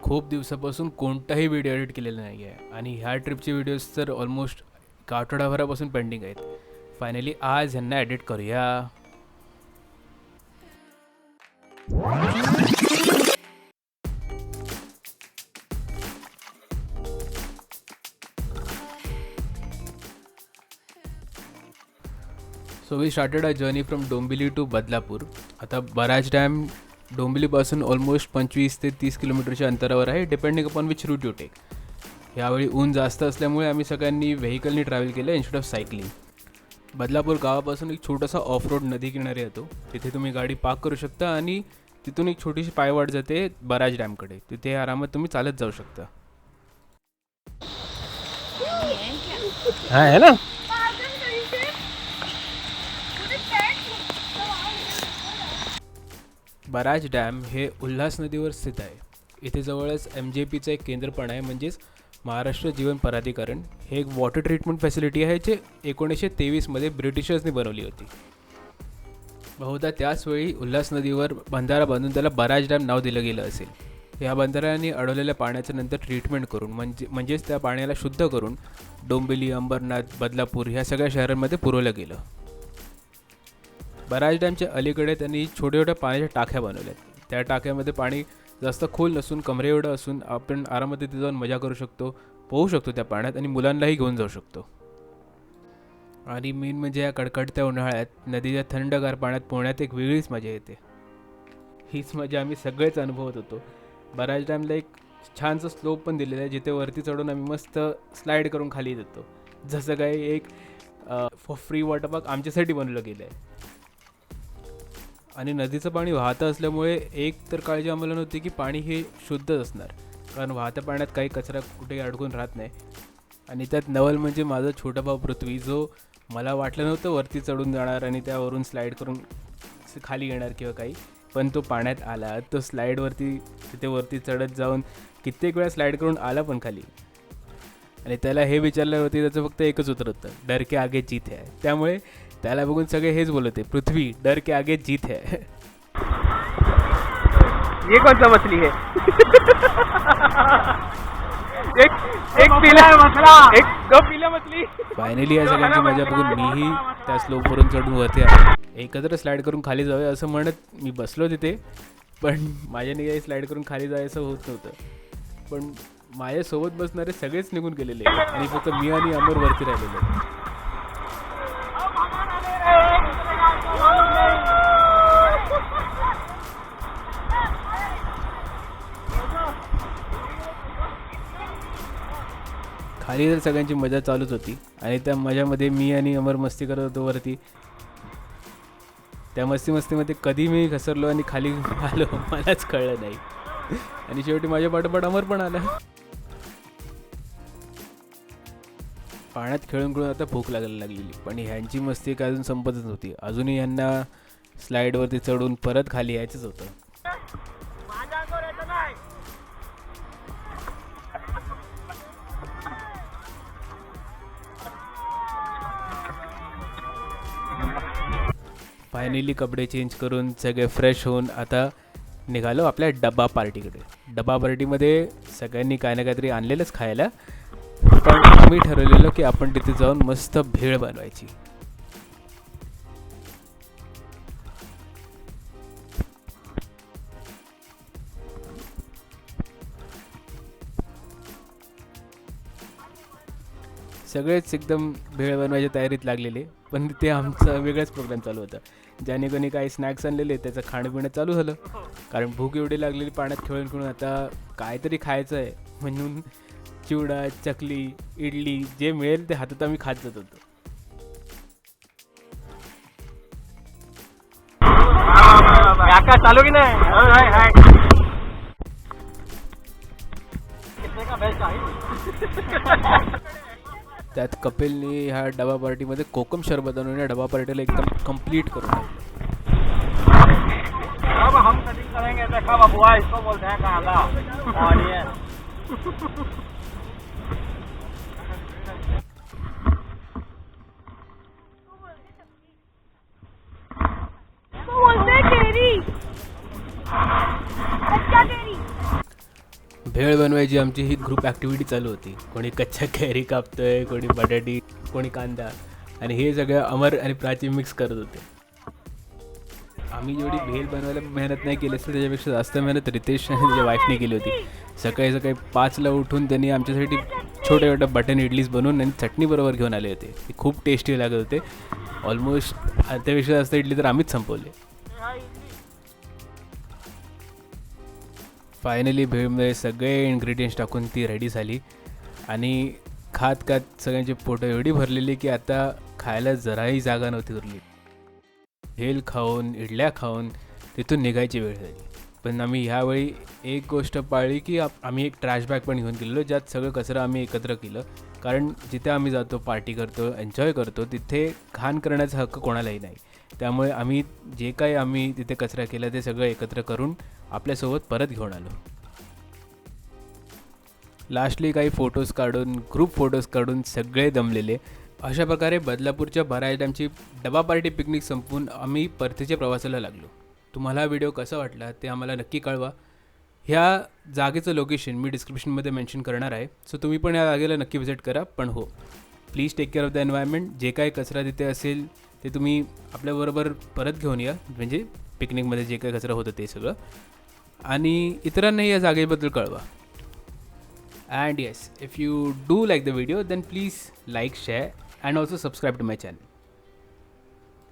खूप दिवसापासून कोणताही व्हिडिओ एडिट केलेला नाही आहे आणि ह्या ट्रिपचे व्हिडिओज तर ऑलमोस्ट एक आठवडाभरापासून पेंडिंग आहेत. फायनली आज ह्यांना एडिट करूया. So we started a journey from Dombivli to Badlapur. आता बराच डॅम डोंबिवलीपासून ऑलमोस्ट 25 ते 30 किलोमीटरच्या अंतरावर आहे, depending upon which route you take. यावेळी ऊन जास्त असल्यामुळे आम्ही सगळ्यांनी व्हेकलनी ट्रॅव्हल केलं इन्स्टेड ऑफ सायकलिंग. बदलापूर गावापासून एक छोटासा ऑफ रोड नदी किनारी येतो. तिथे तुम्ही गाडी पार्क करू शकता आणि तिथून एक छोटीशी पायवाट जाते बराज डॅमकडे. तिथे आरामात तुम्ही चालत जाऊ शकता. हाँ है ना. बराज डॅम हे उल्हास नदीवर स्थित आहे. इथे जवळच MJPचं एक केंद्र पण आहे, म्हणजेच महाराष्ट्र जीवन प्राधिकरण. हे एक वॉटर ट्रीटमेंट फॅसिलिटी आहे जे 1923मध्ये ब्रिटिशर्सनी बनवली होती. बहुधा त्याचवेळी उल्हास नदीवर बंधारा बांधून त्याला बराज डॅम नाव दिलं गेलं असेल. या बंधाऱ्याने अडवलेल्या पाण्याचं नंतर ट्रीटमेंट करून म्हणजेच त्या पाण्याला शुद्ध करून डोंबिवली, अंबरनाथ, बदलापूर ह्या सगळ्या शहरांमध्ये पुरवलं गेलं. बराज डॅमच्या अलीकडे त्यांनी छोट्या छोट्या पाण्याच्या टाक्या बनवल्यात. त्या टाक्यामध्ये पाणी जास्त खोल नसून कमरे एवढं असून आपण आरामात तिथे जाऊन मजा करू शकतो, पोहू शकतो त्या पाण्यात आणि मुलांनाही घेऊन जाऊ शकतो. आणि मेन म्हणजे या कडकडत्या उन्हाळ्यात नदीच्या थंडगार पाण्यात पोहण्यात एक वेगळीच मजा येते. हीच मजा आम्ही सगळेच अनुभवत होतो. बराज डॅमला एक छानसं स्लोप पण दिलेलं आहे, जिथे वरती चढून आम्ही मस्त स्लाईड करून खाली येतो. जसं काही एक फ्री वॉटर पार्क आमच्यासाठी बनवलं गेलं आहे. आणि नदीचं पाणी वाहतं असल्यामुळे एक तर काळजी आम्हाला नव्हती की पाणी हे शुद्धच असणार, कारण वाहत्या पाण्यात काही कचरा कुठेही अडकून राहत नाही. आणि त्यात नवल म्हणजे माझा छोटा भाऊ पृथ्वी, जो मला वाटलं नव्हतं वरती चढून जाणार आणि त्यावरून स्लाईड करून खाली येणार किंवा काही, पण तो पाण्यात आला. तो स्लाईडवरती तिथे वरती चढत जाऊन कित्येक वेळा स्लाईड करून आला पण खाली. आणि त्याला हे विचारलं होती, त्याचं फक्त एकच उत्तर होतं, डर के आगे जीत है. त्यामुळे त्याला बघून सगळे हेच बोलते, पृथ्वी डर के आगे जीत है. ये कौन सा मछली है. एक पीला मछला, एक दो पीला मछली. फायनली या सगळ्यांची मजा बघून मीही त्या स्लोपवरून चढून वरती आलो. एकत्र स्लाईड करून खाली जाऊया असं म्हणत मी बसलो तिथे, पण माझ्याने काही स्लाईड करून खाली जायचं होत नव्हतं. पण माझ्यासोबत बसणारे सगळेच निघून गेलेले आणि फक्त मी आणि अमर वरती राहिलेलो. खाली तर सगळ्यांची मजा चालूच होती आणि त्या मजामध्ये मी आणि अमर मस्ती करत होतो वरती. त्या मस्तीमध्ये कधी मी घसरलो आणि खाली आलो मलाच कळलं नाही. आणि शेवटी माझ्या पाठोपाठ अमर पण आला. पाण्यात खेळून खेळून आता भूक लागायला लागलेली, पण ह्यांची मस्ती काय अजून संपतच नव्हती. अजूनही यांना स्लाईडवरती चढून परत खाली यायचंच होतं. फायनली कपडे चेंज करून सगळे फ्रेश होऊन आता निघालो आपल्या डबा पार्टीकडे. डबा पार्टीमध्ये सगळ्यांनी काय ना काहीतरी आणलेलंच खायला, पण आम्ही ठरवलेलं की आपण तिथे जाऊन मस्त भेळ बनवायची. सगळेच एकदम भेळ बनवायच्या तयारीत लागलेले, पण ते आमचा वेगळाच प्रोग्राम चालू होता. ज्याने कोणी काही स्नॅक्स आणलेले त्याचं खाणंपिणं चालू झालं, कारण भूक एवढी लागलेली पाण्यात खेळून खेळून. आता काहीतरी खायचं आहे म्हणून चिवडा, चकली, इडली जे मिळेल ते हातात आम्ही खात जात होतो. चालू की नाही. त्यात कपिलनी ह्या डबा पार्टीमध्ये कोकम शरबत आणून या डबा पार्टीला एकदम कंप्लीट करून टाकलं. अब हम कटिंग करेंगे तो कब अबुआ इसको बोलते हैं काला ऑनियन. भेळ बनवायची आमची ही ग्रुप ॲक्टिव्हिटी चालू होती. कोणी कच्च्या कैरी कापतोय, कोणी बटाटी, कोणी कांदा, आणि हे सगळं अमर आणि प्राची मिक्स करत होते. आम्ही जेवढी भेळ बनवायला मेहनत नाही केली असेल त्याच्यापेक्षा जास्त मेहनत रितेश आणि त्याच्या वाईफने केली होती. सकाळी सकाळी 5ला उठून त्यांनी आमच्यासाठी छोट्या छोट्या बटन इडलीज बनवून आणि चटणीबरोबर घेऊन आले होते. ते खूप टेस्टी लागत होते. ऑलमोस्ट त्यापेक्षा जास्त इडली तर आम्हीच संपवले. फायनली भेळमध्ये सगळे इन्ग्रेडियंट्स टाकून ती रेडी झाली आणि खात खात सगळ्यांची पोटं एवढी भरलेली की आता खायला जराही जागा नव्हती उरली. भेळ खाऊन, इडल्या खाऊन तिथून निघायची वेळ झाली. पण आम्ही ह्यावेळी एक गोष्ट पाळली की आम्ही एक ट्रॅश बॅग पण घेऊन गेलेलो, ज्यात सगळं कचरा आम्ही एकत्र केलं. कारण जिथे आम्ही जातो, पार्टी करतो, एन्जॉय करतो, तिथे घाण करण्याचा हक्क कोणालाही नाही. त्यामुळे आम्ही जे काही आम्ही तिथे कचरा केला ते सगळं एकत्र करून आपल्यासोबत परत घेऊन आलो. लास्टली काही फोटोज काढून, ग्रुप फोटोज काढून सगळे दमलेले. अशा प्रकारे बदलापूरच्या बाराही डॅमची डबा पार्टी पिकनिक संपवून आम्ही परतीच्या प्रवासाला लागलो. तुम्हाला हा व्हिडिओ कसा वाटला ते आम्हाला नक्की कळवा. ह्या जागेचं लोकेशन मी डिस्क्रिप्शनमध्ये मेन्शन करणार आहे, सो तुम्ही पण या जागेला नक्की व्हिजिट करा. पण हो, please take care of the environment. जे काही कचरा तिथे असेल ते तुम्ही आपल्याबरोबर परत घेऊन या, म्हणजे पिकनिकमध्ये जे काही कचरा होतं ते सगळं, आणि इतरांनाही या जागेबद्दल कळवा. And yes, if you do like the video, then please like, share and also subscribe to my channel.